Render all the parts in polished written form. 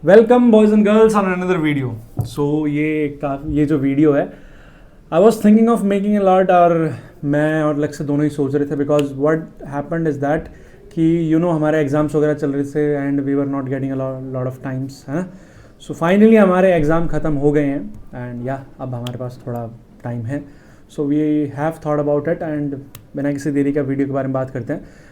Welcome boys and girls on another video. So ये जो video है, I was thinking of making a lot, और मैं और लक्ष्य दोनों ही सोच रहे थे, because what happened is that कि हमारे एग्ज़ाम्स वगैरह चल रहे थे and we were not getting a lot of times, है ना। सो फाइनली हमारे एग्ज़ाम ख़त्म हो गए हैं एंड अब हमारे पास थोड़ा टाइम है। So we have thought about it and बिना किसी देरी का वीडियो के बारे में बात करते हैं।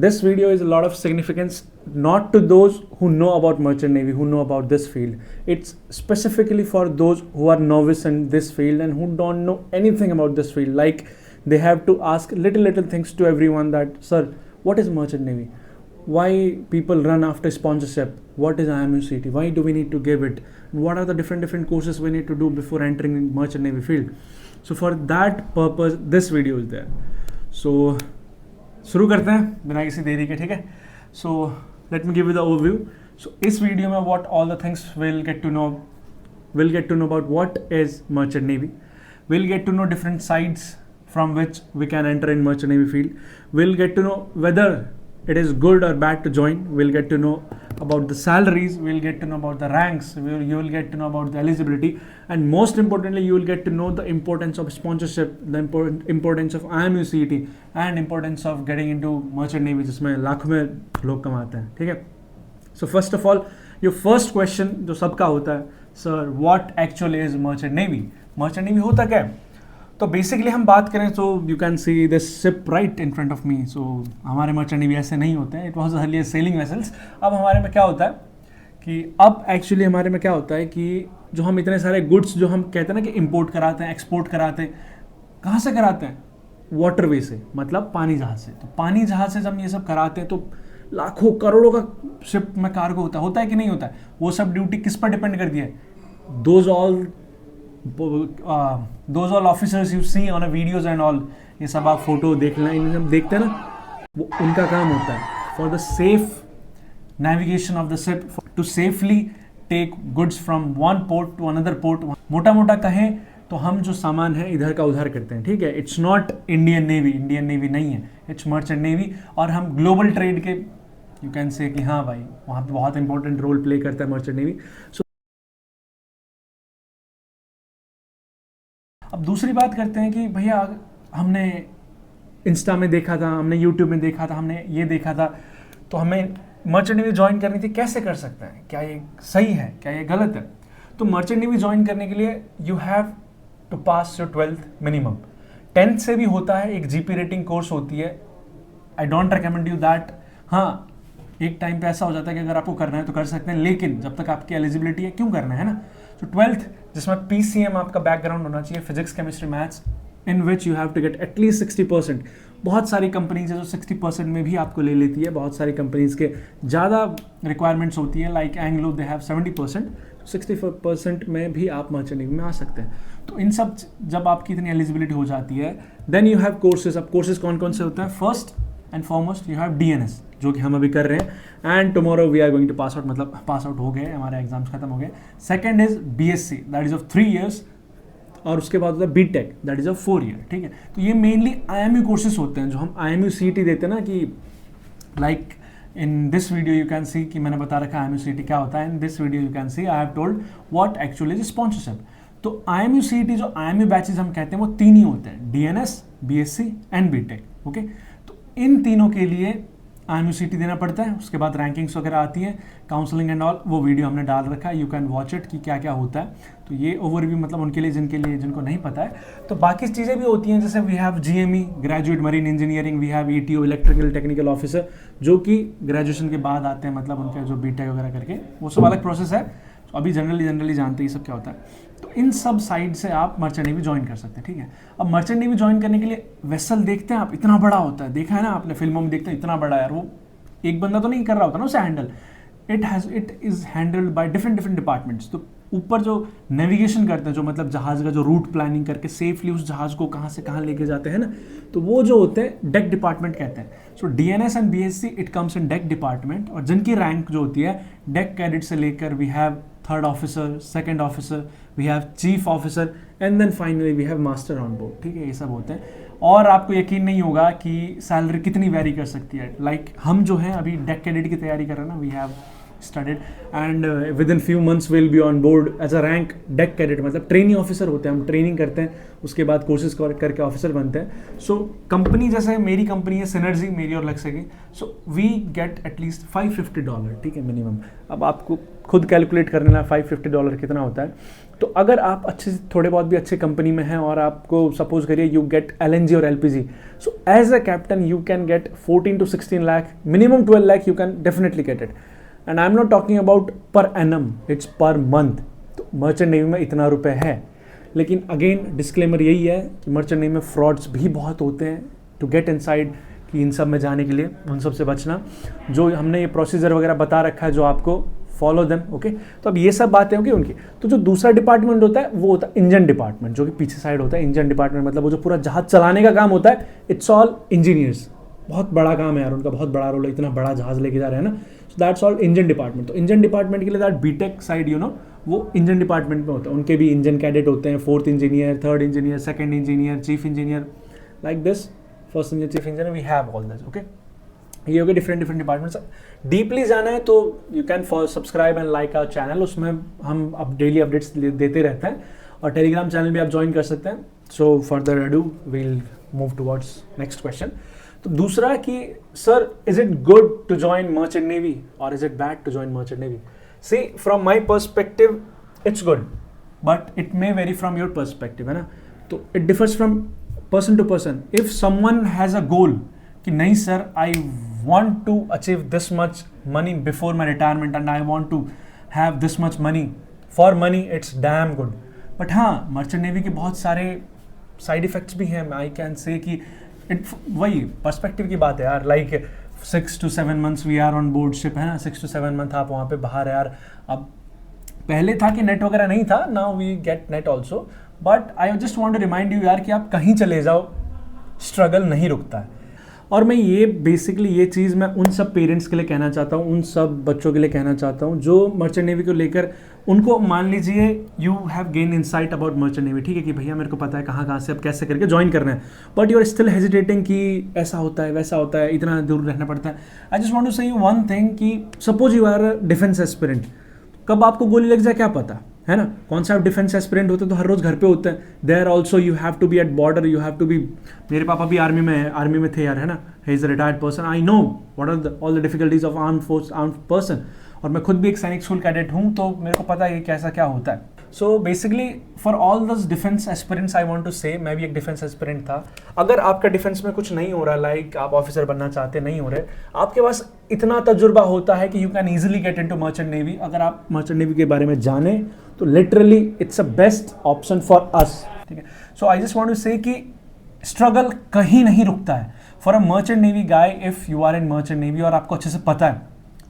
This video is a lot of significance not to those who know about merchant navy, who know about this field. It's specifically for those who are novice in this field and who don't know anything about this field. Like they have to ask little things to everyone that, sir, what is merchant navy? Why people run after sponsorship? What is IMUCT? Why do we need to give it? What are the different courses we need to do before entering in merchant navy field? So for that purpose, this video is there. So शुरू करते हैं बिना किसी देरी के, ठीक है। So let me give you the overview. So इस वीडियो में what all the things will get to know about what is merchant navy, will get to know different sides from which we can enter in merchant navy field, will get to know whether it is good or bad to join, we'll get to know about the salaries, we'll get to know about the ranks, you will get to know about the eligibility, and most importantly you will get to know the importance of sponsorship, the importance of IMUCT and importance of getting into merchant navy जिसमें लाखों में लोग कमाते हैं, ठीक है। So first of all, your first question जो सबका होता है, sir what actually is merchant navy? merchant navy होता क्या है? तो बेसिकली हम बात करें तो you can see this ship right in front of me. So हमारे मर्चेंट नेवी ऐसे नहीं होते हैं, it was earlier sailing vessels. अब हमारे में क्या होता है कि हमारे में क्या होता है कि जो हम इतने सारे गुड्स जो हम कहते हैं ना कि इंपोर्ट कराते हैं, एक्सपोर्ट कराते हैं, कहाँ से कराते हैं? वाटरवे से, मतलब पानी जहाज से। तो पानी जहाज से जब हम ये सब कराते हैं तो लाखों करोड़ों का शिप में कार्गो होता है कि नहीं होता है? वो सब ड्यूटी किस पर डिपेंड करती है? those all officers you see on a videos and all, ये सब आप फोटो देखना, इन्हें हम देखते हैं ना, वो उनका काम होता है for the safe navigation of the ship, to safely take goods from one port to another port. मोटा कहें तो हम जो सामान है इधर का उधर करते हैं, ठीक है। इट्स नॉट इंडियन नेवी नहीं है, इट्स मर्चेंट नेवी। और हम ग्लोबल ट्रेड के यू कैन से कि हाँ भाई वहाँ पे बहुत इंपॉर्टेंट रोल प्ले करता है मर्चेंट नेवी। अब दूसरी बात करते हैं कि भैया हमने इंस्टा में देखा था, हमने यूट्यूब में देखा था, हमने ये देखा था, तो हमें मर्चेंट नेवी ज्वाइन करनी थी, कैसे कर सकते हैं? क्या ये सही है, क्या ये गलत है? तो मर्चेंट नेवी ज्वाइन करने के लिए you have to pass your 12th minimum. 10th से भी होता है, एक जीपी रेटिंग कोर्स होती है। I don't recommend you that. हाँ, एक टाइम पे ऐसा हो जाता है कि अगर आपको करना है तो कर सकते हैं, लेकिन जब तक आपकी एलिजिबिलिटी है क्यों करना है ना। तो 12th जिसमें PCM आपका बैकग्राउंड होना चाहिए, physics chemistry maths, in which you have to get at least 60%। बहुत सारी कंपनीज है जो 60% में भी आपको ले लेती है, बहुत सारी कंपनीज के ज़्यादा रिक्वायरमेंट्स होती है, लाइक एंग्लो दे हैव 70%, 60% में भी आप मर्चेंट नेवी में आ सकते हैं। तो इन सब जब आपकी इतनी एलिजिबिलिटी हो जाती है, देन यू हैव कोर्सेज। अब कोर्सेज कौन कौन से होते हैं? First and foremost you have DNS, जो कि हम अभी कर रहे हैं, and tomorrow we are going to pass out, मतलब पास आउट हो गए, हमारे एग्जाम्स खत्म हो गए। Second is BSc, that is of 3 years, और उसके बाद होता है BTech, that is of 4 year, ठीक है। तो ये मेनली IMU कोर्सेज होते हैं जो हम IMUCT देते हैं ना, कि like in this video you can सी कि मैंने बता रखा है IMUCT क्या होता है। In this video you can C I have told what actually is sponsorship. तो IMUCT जो IMU बैचेज हम कहते हैं वो 3 ही होते हैं, DNS, BSc and BTech, okay. तो इन तीनों के लिए IMUCT देना पड़ता है। उसके बाद रैंकिंग्स वगैरह आती हैं, काउंसलिंग एंड ऑल, वो वीडियो हमने डाल रखा है, यू कैन वॉच इट कि क्या क्या होता है। तो ये ओवरव्यू मतलब उनके लिए जिनको नहीं पता है। तो बाकी चीज़ें भी होती हैं, जैसे we have GME, graduate marine engineering, we have ETO, electrical technical officer, जो कि ग्रेजुएशन के बाद आते हैं, मतलब उनका जो BTech वगैरह करके, वो सब अलग प्रोसेस है। तो अभी जनरली जानते हैं ये सब क्या होता है। तो इन सब साइड से आप मर्चेंट नेवी ज्वाइन कर सकते हैं, ठीक है। अब मर्चेंट नेवी ज्वाइन करने के लिए वेसल देखते हैं आप, इतना बड़ा होता है, देखा है ना आपने, फिल्मों में देखते हैं इतना बड़ा यार, वो एक बंदा तो नहीं कर रहा होता ना उसे handle, it is handled by different departments. तो ऊपर जो नेविगेशन करते हैं, जो मतलब जहाज का जो रूट प्लानिंग करके सेफली उस जहाज को कहाँ से कहाँ लेके जाते हैं ना, तो वो जो होते हैं डेक डिपार्टमेंट कहते हैं। सो DNS and BSc it comes in deck department, और जिनकी रैंक जो होती है डेक कैडेट से लेकर we have 3rd officer, 2nd officer, we have chief officer, and then finally we have master on board, ठीक है। ये सब होते हैं। और आपको यकीन नहीं होगा कि सैलरी कितनी वेरी कर सकती है। लाइक हम जो हैं अभी डेक कैडेट की तैयारी कर रहे हैं ना, we have studied, and within few months we'll be on board as a rank deck cadet, मतलब ट्रेनिंग ऑफिसर होते हैं, हम ट्रेनिंग करते हैं, उसके बाद कोर्सेज करके ऑफिसर बनते हैं. सो कंपनी जैसे मेरी कंपनी है सिनर्जी, मेरी और लक्ष्य की, सो वी गेट एटलीस्ट $550, ठीक है, मिनिमम. अब आपको खुद कैलकुलेट करने ला $550 कितना होता है. तो अगर आप अच्छे थोड़े बहुत भी अच्छे कंपनी में हैं और आपको सपोज करिए यू गेट LNG और LPG, so as a captain you can get 14 to 16 lakh, minimum 12 lakh you can definitely get it. And I am not talking about per annum, it's per month. तो merchant navy में इतना रुपए है. लेकिन again disclaimer यही है कि मर्चेंट नेवी में फ्रॉड्स भी बहुत होते हैं. टू गेट इनसाइड कि इन सब में जाने के लिए उन सब से बचना, जो हमने ये प्रोसीजर वगैरह बता रखा है, जो आपको फॉलो देम. ओके, तो अब ये सब बातें होंगी उनकी. तो जो दूसरा डिपार्टमेंट होता है वो होता है इंजन डिपार्टमेंट, जो कि पीछे साइड होता है. इंजन डिपार्टमेंट मतलब वो जो पूरा जहाज चलाने का काम होता है, इट्स ऑल इंजीनियर्स. बहुत बड़ा काम है यार उनका, बहुत बड़ा रोल है, इतना बड़ा जहाज लेके जा रहे हैं ना. So that's all engine department. तो इंजन डिपार्टमेंट के लिए that BTech side you know, वो इंजन डिपार्टमेंट में होता है. उनके भी इंजन कैडेट होते हैं, 4th engineer, 3rd engineer, 2nd engineer, chief engineer, like this. 1st engineer, chief engineer, we have all this. Okay, ये हो गए डिफरेंट डिपार्टमेंट्स. डीपली जाना है तो you can subscribe and like our channel, उसमें हम अब डेली अपडेट्स देते रहते हैं. और टेलीग्राम चैनल भी आप ज्वाइन कर सकते हैं. So further ado we'll move towards next question. तो दूसरा कि sir is it good to join merchant navy और is it bad to join merchant navy? See from my perspective it's good, but it may vary from your perspective, है ना. तो it differs from person to person. If someone has a goal कि नहीं sir I want to achieve this much money before my retirement and I want to have this much money, for money it's damn good. but हाँ, merchant navy के बहुत सारे side effects भी हैं. I can say कि वही perspective की बात है यार. Like 6 to 7 months we are on board ship, है ना. 6 to 7 month आप वहाँ पे बाहर है यार. अब पहले था कि नेट वगैरह नहीं था, now we get net also. But I just want to remind you यार कि आप कहीं चले जाओ, स्ट्रगल नहीं रुकता है. और मैं ये बेसिकली ये चीज़ मैं उन सब पेरेंट्स के लिए कहना चाहता हूँ, उन सब बच्चों के लिए कहना चाहता हूँ जो मर्चेंट नेवी को लेकर, उनको मान लीजिए you have gain insight about merchant navy, ठीक है, कि भैया मेरे को पता है कहाँ से अब कैसे करके ज्वाइन करना है, but you are still hesitating कि ऐसा होता है वैसा होता है, इतना दूर रहना पड़ता है. I just want to say you one thing कि suppose you are defence aspirant, कब आपको गोली लग जाए क्या पता, है ना. कौन सा डिफेंस एस्पिरेंट होते हैं तो हर रोज़ घर पे होते हैं. There also you have to be at border, you have to be. मेरे पापा भी आर्मी में थे यार, है ना. He is a retired person. I know what are all the difficulties of armed person. और मैं खुद भी एक सैनिक स्कूल कैडेट हूँ, तो मेरे को पता है कैसा क्या होता है. So basically for all these defence aspirants I want to say, मैं भी एक डिफेंस एस्पिरेंट था. अगर आपका डिफेंस में कुछ नहीं हो रहा, लाइक आप ऑफिसर बनना चाहते नहीं हो रहे, आपके पास इतना तजुर्बा होता है कि you can easily get into merchant navy. अगर आप मर्चेंट नेवी के बारे में जाने तो literally it's a best option for us, ठीक है. So I just want to say कि स्ट्रगल कहीं नहीं रुकता है for a merchant navy guy. If you are in merchant navy और आपको अच्छे से पता है,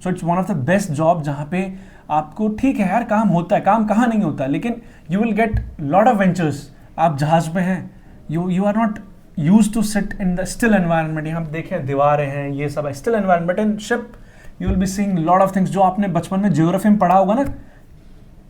so it's one of the best job जहाँ पे आपको, ठीक है यार काम होता है, काम कहाँ नहीं होता है, लेकिन you will get lot of ventures. आप जहाज पे हैं, you are not use to sit in the still environment. यहाँ देखें दीवारें हैं, ये सब है still environment. In ship you will be seeing lot of things जो आपने बचपन में ज्योग्राफी में पढ़ा होगा ना.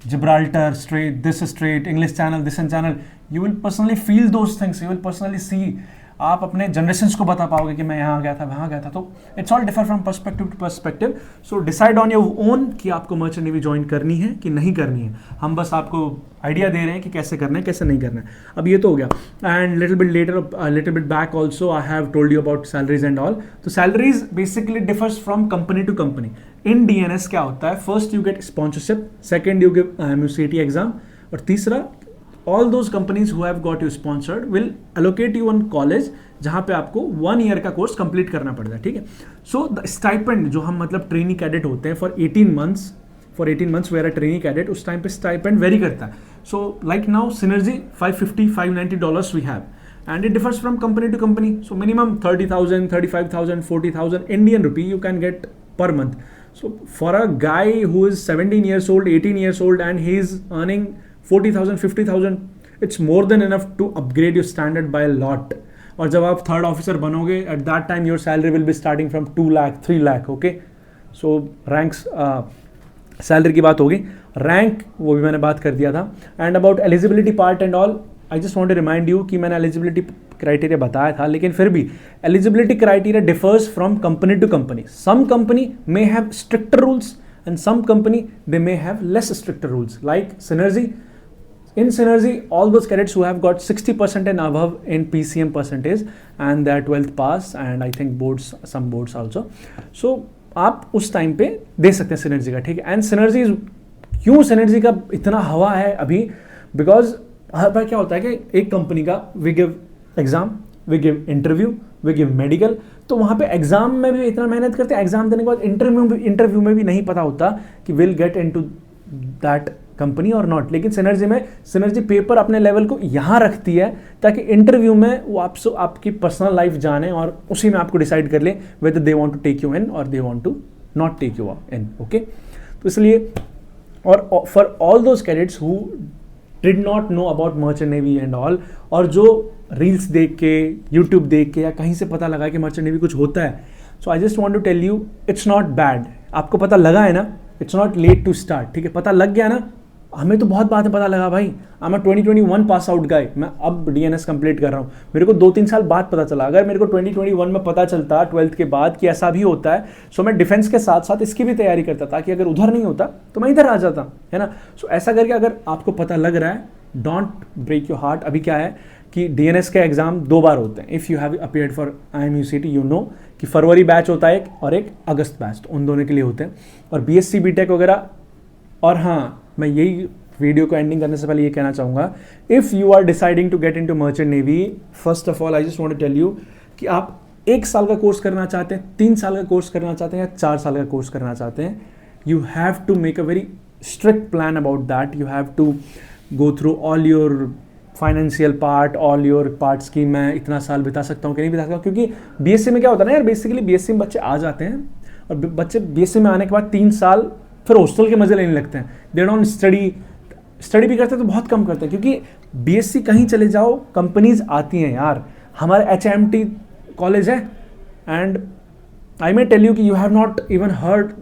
Gibraltar strait, this strait, English channel, this channel, you will personally feel those things, you will personally see. आप अपने जनरेशंस को बता पाओगे कि मैं यहाँ गया था, वहाँ गया था. तो it's all differ from perspective to perspective. So decide on your own कि आपको मर्चेंट नेवी ज्वाइन करनी है कि नहीं करनी है. हम बस आपको आइडिया दे रहे हैं कि कैसे करना है, कैसे नहीं करना है. अब ये तो हो गया. And little bit later, little bit back also I have told you about salaries and all. तो salaries basically differs from company to company. In DNS क्या होता है, first you get sponsorship, second you give MUCT exam, और तीसरा all those companies who have got you sponsored will allocate you one college जहाँ पे आपको 1 year का course complete करना पड़ता है, ठीक है. सो द स्टाइपेंड जो हम मतलब ट्रेनी कैडेट होते हैं for 18 months we are a trainee cadet, उस टाइम पे स्टाइपेंड वेरी करता है. So like now Synergy $550, $590 we have, and it differs from company to company. So minimum 30,000, 35,000, 40,000 Indian rupee you can get per month. So for a guy who is 17 years old, 18 years old and he is earning 40,000, 50,000, it's more than enough to upgrade your standard by a lot. और जब आप third officer बनोगे, at that time your salary will be starting from 2 lakh, 3 lakh, okay? So ranks, salary की बात होगी. Rank वो भी मैंने बात कर दिया था. And about eligibility part and all, I just want to remind you कि मैंने एलिजिबिलिटी क्राइटेरिया बताया था, लेकिन फिर भी eligibility criteria differs from company to company. Some company may have stricter rules and some company they may have less stricter rules like Synergy. In Synergy, all those cadets who have got 60% and above in PCM percentage and their 12th pass and I think boards, some boards also. So आप उस time पे दे सकते हैं Synergy का, ठीक है. And Synergy, क्यों Synergy का इतना हवा है अभी, बिकॉज हर बार क्या होता है कि एक कंपनी का we give exam, we give interview, we give medical, तो वहाँ पे एग्जाम में भी इतना मेहनत करते हैं, एग्जाम देने के बाद इंटरव्यू में भी नहीं पता होता कि will get into that company और नॉट. लेकिन सिनर्जी पेपर अपने लेवल को यहाँ रखती है ताकि इंटरव्यू में वो आपकी पर्सनल लाइफ जाने और उसी में आपको डिसाइड कर ले whether they want to take you in और they want to not take you in. Okay, तो इसलिए और for all those cadets who did not know about merchant navy and all, और जो रील्स देख के, यूट्यूब देख के या कहीं से पता लगा कि मर्चेंट नेवी कुछ होता है, so I just want to tell you it's not bad. आपको पता लगा है ना, it's not late to start, ठीक है. पता लग गया ना, हमें तो बहुत बाद में पता लगा भाई. आई एम 2021 पास आउट गाय, मैं अब डीएनएस कंप्लीट कर रहा हूँ, मेरे को 2-3 साल बाद पता चला. अगर मेरे को 2021 में पता चलता 12th के बाद कि ऐसा भी होता है, सो मैं डिफेंस के साथ साथ इसकी भी तैयारी करता था कि अगर उधर नहीं होता तो मैं इधर आ जाता, है ना. सो ऐसा करके अगर आपको पता लग रहा है, डोंट ब्रेक योर हार्ट. अभी क्या है कि डीएनएस के एग्जाम 2 बार होते हैं. If you have appeared for IMUCT you know कि फरवरी बैच होता है एक और एक अगस्त बैच, तो उन दोनों के लिए होते हैं. और BSc BTech वगैरह. और हाँ, मैं यही वीडियो को एंडिंग करने से पहले ये कहना चाहूँगा, if you are deciding to get into merchant navy, first of all I just want to tell you कि आप 1 साल का कोर्स करना चाहते हैं, 3 साल का कोर्स करना चाहते हैं या 4 साल का कोर्स करना चाहते हैं, you have to make a very strict plan about that. You have to go through all your financial part, all your parts की मैं इतना साल बिता सकता हूँ कि नहीं बिता सकता हूँ. क्योंकि BSc में क्या होता है ना यार, बेसिकली BSc में बच्चे आ जाते हैं और बच्चे BSc में आने के बाद 3 साल फिर हॉस्टल के मजे लेने लगते हैं. दे डोंट स्टडी भी करते हैं तो बहुत कम करते हैं, क्योंकि BSc कहीं चले जाओ कंपनीज आती हैं यार. हमारे HMT कॉलेज है and I may tell you कि you have not even heard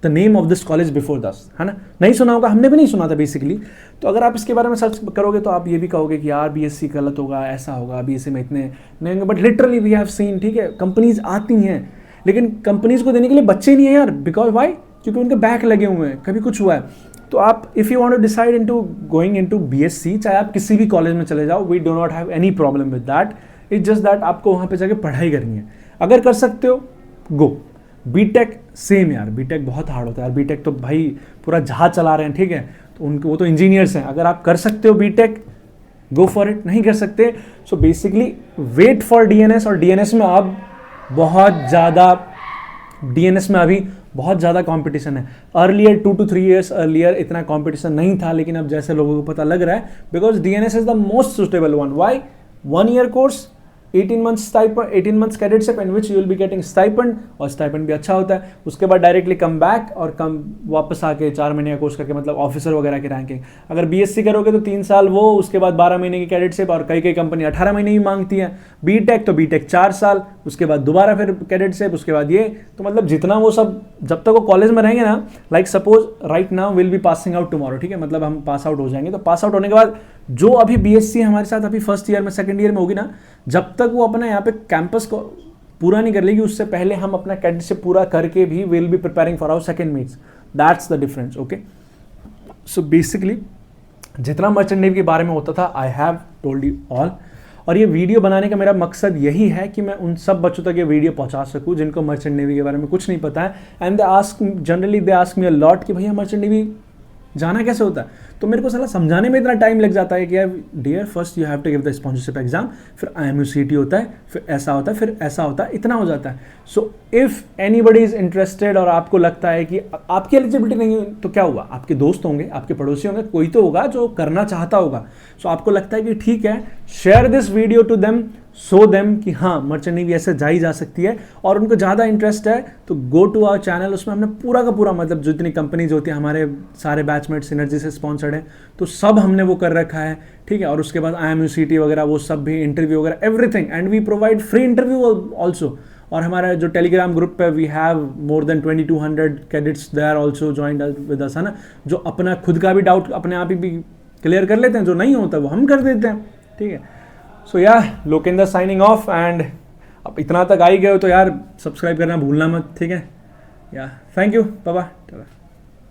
the name of this college before दस, है ना, नहीं सुना होगा, हमने भी नहीं सुना था बेसिकली. तो अगर आप इसके बारे में सर्च करोगे तो आप ये भी कहोगे कि यार BSc गलत होगा, ऐसा होगा, BSc में इतने नहीं होंगे. But literally we have seen, ठीक है, कंपनीज आती हैं लेकिन कंपनीज को देने के लिए बच्चे नहीं है यार. Because why? क्योंकि उनके बैक लगे हुए हैं, कभी कुछ हुआ है. तो आप if you want to decide into going into BSc, चाहे आप किसी भी कॉलेज में चले जाओ, we do not have any problem with that. It's just that आपको वहाँ पे जाके पढ़ाई करनी है. अगर कर सकते हो गो. BTech सेम यार, BTech बहुत हार्ड होता है यार. BTech तो भाई पूरा जहाज चला रहे हैं, ठीक है, तो उनको वो तो इंजीनियर्स हैं. अगर आप कर सकते हो BTech, गो फॉर इट. नहीं कर सकते, so basically wait for DNS. और DNS में अब बहुत ज़्यादा, DNS में अभी बहुत ज़्यादा कंपटीशन है. अर्लियर 2 to 3 years अर्लियर इतना कंपटीशन नहीं था, लेकिन अब जैसे लोगों को पता लग रहा है, because DNS is the most suitable one. Why? 1 year course, 18 months stipend, 18 months cadetship in which you will be getting stipend, और stipend भी अच्छा होता है. उसके बाद डायरेक्टली कम बैक और कम वापस आके 4 महीने का कोर्स करके, मतलब ऑफिसर वगैरह की रैंकिंग. अगर BSc करोगे तो 3 साल वो, उसके बाद 12 महीने की कैडेटशिप, और कई कंपनी 18 महीने भी मांगती है. BTech तो BTech 4 साल, उसके बाद दोबारा फिर कैडेटशिप, उसके बाद ये. तो मतलब जितना वो सब, जब तक वो कॉलेज में रहेंगे ना, like suppose right now will be passing out tomorrow, ठीक है, मतलब हम पास आउट हो जाएंगे. तो पास आउट होने के बाद जो अभी BSc हमारे साथ अभी फर्स्ट ईयर में, सेकंड ईयर में होगी ना, जब तक वो अपना यहाँ पे कैंपस को पूरा नहीं कर लेगी, उससे पहले हम अपना कैडेटशिप पूरा करके भी will be preparing for our second meets. That's the difference. Okay, so basically जितना मर्चेंट नेवी के बारे में होता था, I have told you all. और ये वीडियो बनाने का मेरा मकसद यही है कि मैं उन सब बच्चों तक ये वीडियो पहुंचा सकूं जिनको मर्चेंट नेवी के बारे में कुछ नहीं पता है. And they ask me a lot कि भैया मर्चेंट नेवी जाना कैसे होता है. तो मेरे को साला समझाने में इतना टाइम लग जाता है कि यार dear, first you have to give the sponsorship exam, फिर IMUCT होता है, फिर ऐसा होता है, फिर ऐसा होता है, इतना हो जाता है. So if anybody is interested और आपको लगता है कि आपकी एलिजिबिलिटी नहीं है, तो क्या हुआ, आपके दोस्त होंगे, आपके पड़ोसी होंगे, कोई तो होगा जो करना चाहता होगा. सो आपको लगता है कि ठीक है, share this video to them, so them कि हाँ मर्चेंट नेवी ऐसे जाई जा सकती है. और उनको ज़्यादा इंटरेस्ट है तो गो टू आवर चैनल. उसमें हमने पूरा का पूरा, मतलब जितनी कंपनीज होती है, हमारे सारे बैचमेट सिनर्जी से स्पॉन्सर्ड है, तो सब हमने वो कर रखा है, ठीक है. और उसके बाद IMUCT वगैरह वो सब भी, इंटरव्यू वगैरह, everything. And we provide free interview also. और हमारा जो टेलीग्राम ग्रुप पे we have more than 2200 cadets they are also joined with us, है ना, जो अपना खुद का भी डाउट अपने आप ही भी क्लियर कर लेते हैं, जो नहीं होता वो हम कर देते हैं, ठीक है. सो यार, लोकेंद्र साइनिंग ऑफ. एंड अब इतना तक आ ही गए हो तो यार सब्सक्राइब करना भूलना मत, ठीक है. या थैंक यू, बाय बाय.